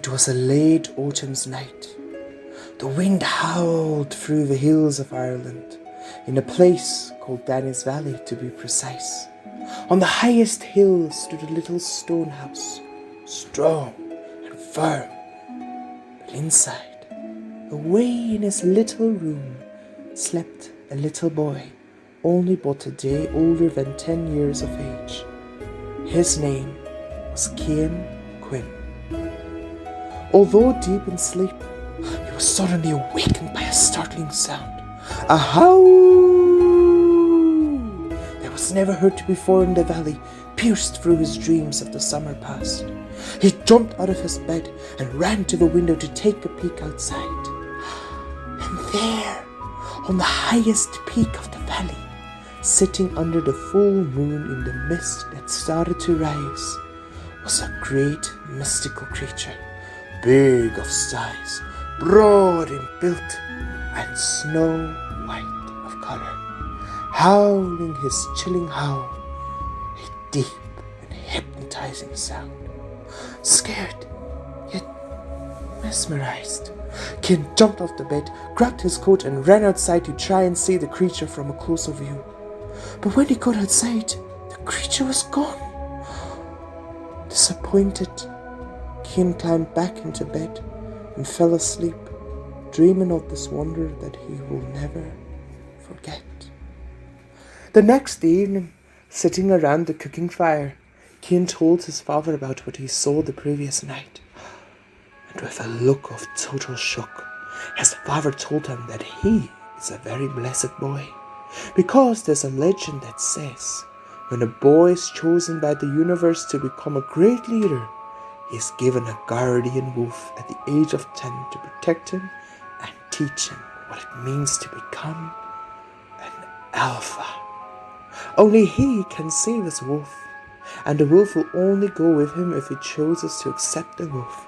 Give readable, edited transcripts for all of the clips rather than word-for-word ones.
It was a late autumn's night. The wind howled through the hills of Ireland, in a place called Danny's Valley to be precise. On the highest hill stood a little stone house, strong and firm, but inside, away in his little room, slept a little boy, only but a day older than 10 years of age. His name was Cian. Although deep in sleep, he was suddenly awakened by a startling sound. A howl that was never heard before in the valley pierced through his dreams of the summer past. He jumped out of his bed and ran to the window to take a peek outside. And there, on the highest peak of the valley, sitting under the full moon in the mist that started to rise, was a great mystical creature, big of size, broad in build, and snow white of color, howling his chilling howl, a deep and hypnotizing sound. Scared, yet mesmerized, Cian jumped off the bed, grabbed his coat, and ran outside to try and see the creature from a closer view. But when he got outside, the creature was gone. Disappointed, Cian climbed back into bed and fell asleep, dreaming of this wonder that he will never forget. The next evening, sitting around the cooking fire, Cian told his father about what he saw the previous night. And with a look of total shock, his father told him that he is a very blessed boy, because there's a legend that says when a boy is chosen by the universe to become a great leader, he is given a guardian wolf at the age of 10 to protect him and teach him what it means to become an alpha. Only he can save his wolf, and the wolf will only go with him if he chooses to accept the wolf.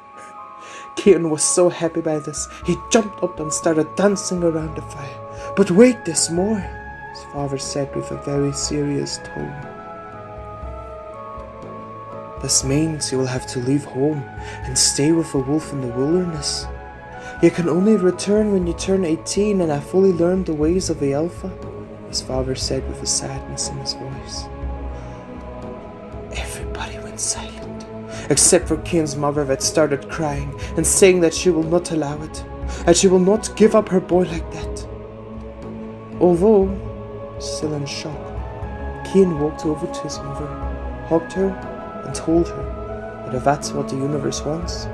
Cian was so happy by this, he jumped up and started dancing around the fire. But wait, there's more, his father said with a very serious tone. This means you will have to leave home and stay with a wolf in the wilderness. You can only return when you turn 18 and have fully learned the ways of the alpha, his father said with a sadness in his voice. Everybody went silent, except for Cian's mother, that started crying and saying that she will not allow it, and she will not give up her boy like that. Although still in shock, Cian walked over to his mother, hugged her, and told her that if that's what the universe wants,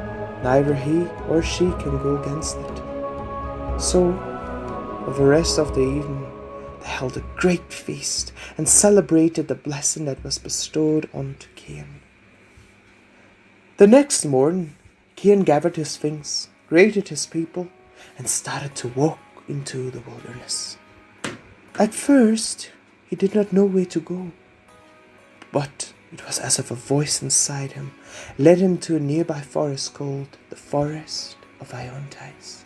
neither he or she can go against it. So, for the rest of the evening, they held a great feast and celebrated the blessing that was bestowed onto Cian. The next morning, Cian gathered his things, greeted his people, and started to walk into the wilderness. At first, he did not know where to go, but it was as if a voice inside him led him to a nearby forest called the Forest of Ionties,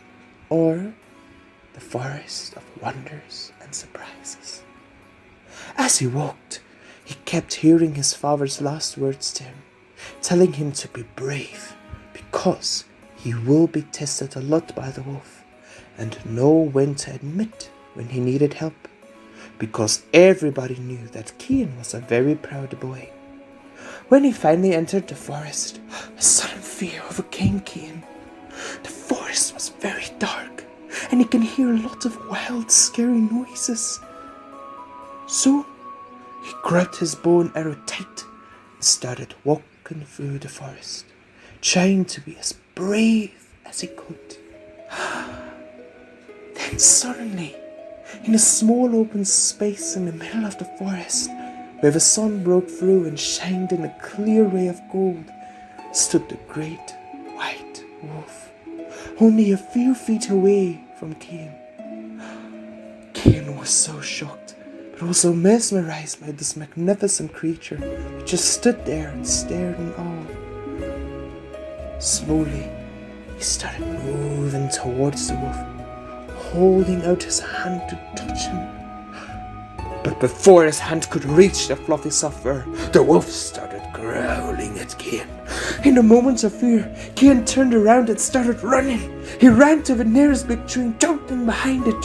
or the Forest of Wonders and Surprises. As he walked, he kept hearing his father's last words to him, telling him to be brave, because he will be tested a lot by the wolf, and know when to admit when he needed help, because everybody knew that Cian was a very proud boy. When he finally entered the forest, a sudden fear overcame Cian. The forest was very dark, and he can hear a lot of wild, scary noises. So, he grabbed his bow and arrow tight and started walking through the forest, trying to be as brave as he could. Then suddenly, in a small open space in the middle of the forest, where the sun broke through and shined in a clear ray of gold, stood the great white wolf, only a few feet away from Cian. Cian was so shocked, but also mesmerized by this magnificent creature who just stood there and stared in awe. Slowly, he started moving towards the wolf, holding out his hand to touch him. But before his hand could reach the fluffy soft fur, the wolf started growling at Cian. In a moment of fear, Cian turned around and started running. He ran to the nearest big tree, jumping behind it.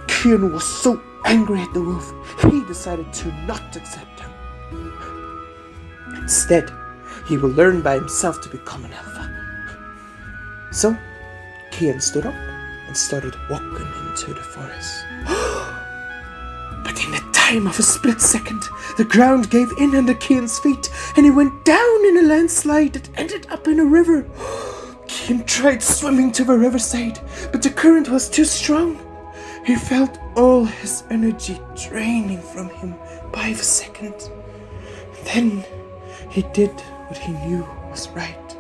Cian was so angry at the wolf, he decided to not accept him. Instead, he will learn by himself to become an alpha. So, Cian stood up and started walking into the forest. But in the time of a split second, the ground gave in under Cian's feet, and he went down in a landslide that ended up in a river. Cian tried swimming to the riverside, but the current was too strong. He felt all his energy draining from him by the second. Then he did what he knew was right.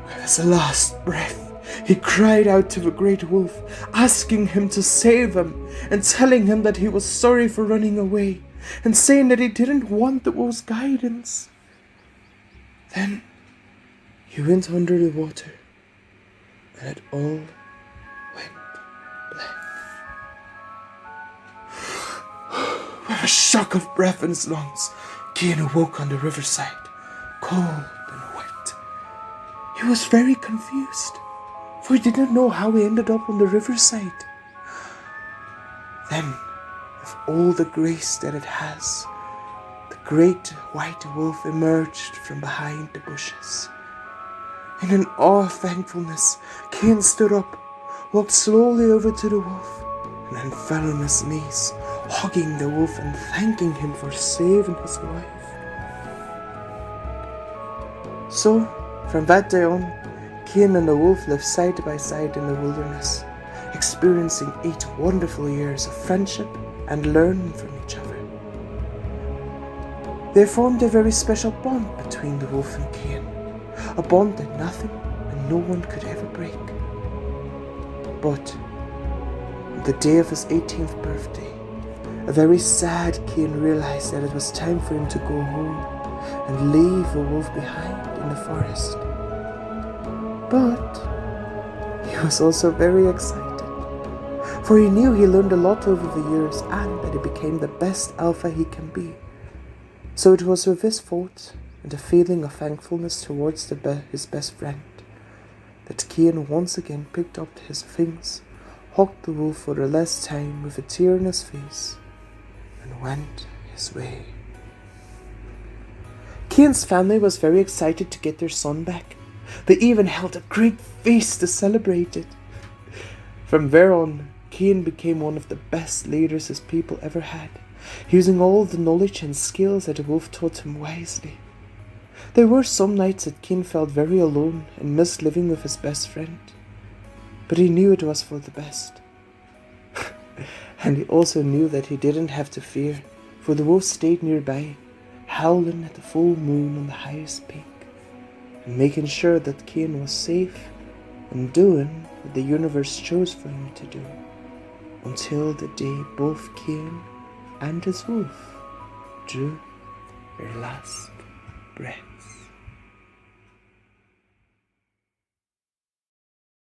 With his last breath, he cried out to the great wolf, asking him to save him and telling him that he was sorry for running away and saying that he didn't want the wolf's guidance. Then he went under the water and it all went black. With a shock of breath in his lungs, Cian awoke on the riverside, cold and wet. He was very confused, for he did not know how he ended up on the riverside. Then, with all the grace that it has, the great white wolf emerged from behind the bushes. In an awe of thankfulness, Cian stood up, walked slowly over to the wolf, and then fell on his knees, hugging the wolf and thanking him for saving his life. So, from that day on, Cian and the wolf lived side by side in the wilderness, experiencing 8 wonderful years of friendship and learning from each other. They formed a very special bond between the wolf and Cian, a bond that nothing and no one could ever break. But on the day of his 18th birthday, a very sad Cian realized that it was time for him to go home and leave the wolf behind in the forest. But he was also very excited, for he knew he learned a lot over the years and that he became the best alpha he can be. So it was with this thought and a feeling of thankfulness towards his best friend that Cian once again picked up his things, hugged the wolf for the last time with a tear on his face, and went his way. Cian's family was very excited to get their son back. They even held a great feast to celebrate it. From there on, Cian became one of the best leaders his people ever had, using all the knowledge and skills that the wolf taught him wisely. There were some nights that Cian felt very alone and missed living with his best friend, but he knew it was for the best. And he also knew that he didn't have to fear, for the wolf stayed nearby, howling at the full moon on the highest peak, and making sure that Cian was safe and doing what the universe chose for him to do, until the day both Cian and his wolf drew their last breath.